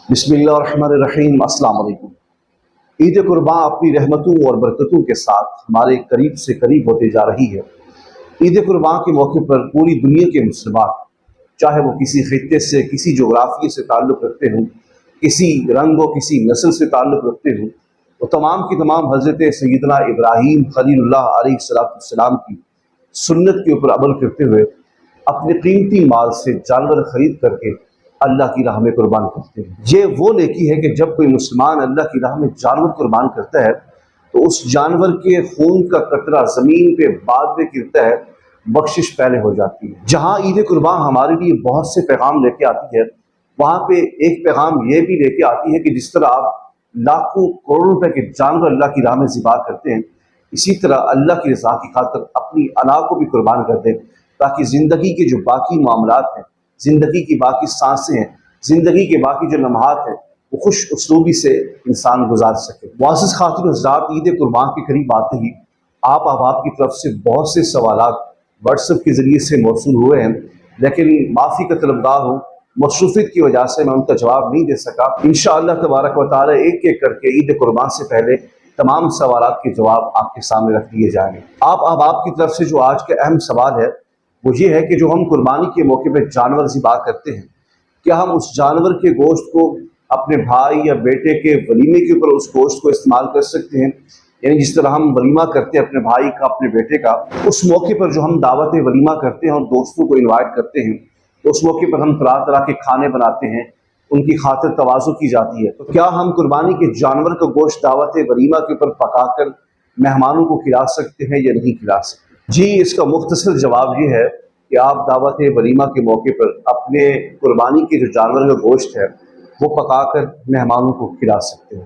बिस्मिल्लाहिर्रहमानिर्रहीम। अस्सलाम वालेकुम। ईद कुर्बान अपनी रहमतों और बरकतों के साथ हमारे करीब से करीब होते जा रही है। ईद कुर्बान के मौके पर पूरी दुनिया के मुसलमान, चाहे वो किसी खित्ते से, किसी जोग्राफी से ताल्लुक़ रखते हों, किसी रंग व किसी नस्ल से ताल्लुक़ रखते हों, तो तमाम की तमाम हज़रत सैयदना इब्राहीम खलीलुल्लाह अलैहिस्सलाम की सुन्नत के ऊपर अमल करते हुए अपने कीमती माल से जानवर खरीद करके अल्लाह की राह में कुर्बान करते हैं। ये वो नेकी है कि जब कोई मुसलमान अल्लाह की राह में जानवर कुर्बान करता है तो उस जानवर के खून का कतरा ज़मीन पे बाद में गिरता है, बख्शिश पहले हो जाती है। जहाँ ईद कुर्बान हमारे लिए बहुत से पैगाम लेके आती है, वहाँ पे एक पैगाम ये भी लेके आती है कि जिस तरह आप लाखों करोड़ों रुपए के जानवर अल्लाह की राह में ज़िबा करते हैं, इसी तरह अल्लाह की रज़ा की खातिर अपनी अना को भी कुर्बान कर दें, ताकि ज़िंदगी के जो बाकी मामलात हैं, ज़िंदगी की बाकी सांसें हैं, ज़िंदगी के बाकी जो लम्हात हैं, वो खुश उसलूबी से इंसान गुजार सके। मुअज़्ज़िज़ ख़ातिन हज़रात, ईद कुर्बान के करीब आते ही आप अहबाब की तरफ से बहुत से सवालात व्हाट्सएप के ज़रिए से मौसूल हुए हैं, लेकिन माफ़ी का तलबगार हूँ, मसरूफ़ियत की वजह से मैं उनका जवाब नहीं दे सका। इंशाअल्लाह तबारक व तआला एक एक करके ईद कुर्बान से पहले तमाम सवालात के जवाब आपके सामने रख दिए जाएंगे। आप अहबाब की तरफ से जो आज का अहम सवाल है वो ये है कि जो हम कुर्बानी के मौके पर जानवर ज़िबा करते हैं, क्या हम उस जानवर के गोश्त को अपने भाई या बेटे के वलीमे के ऊपर उस गोश्त को इस्तेमाल कर सकते हैं? यानी जिस तरह हम वलीमा करते हैं अपने भाई का, अपने बेटे का, उस मौके पर जो हम दावत वलीमा करते हैं और दोस्तों को इन्वाइट करते हैं, तो उस मौके पर हम तरह तरह के खाने बनाते हैं, उनकी खातिर तवाज़ु की जाती है। तो क्या हम कुर्बानी के जानवर का गोश्त दावत वलीमा के ऊपर पकाकर मेहमानों को खिला सकते हैं या नहीं खिला सकते? जी, इसका मुख्तसर जवाब ये है कि आप दावत वलीमा के मौके पर अपने कुर्बानी के जो जानवर का गोश्त है वो पकाकर मेहमानों को खिला सकते हैं।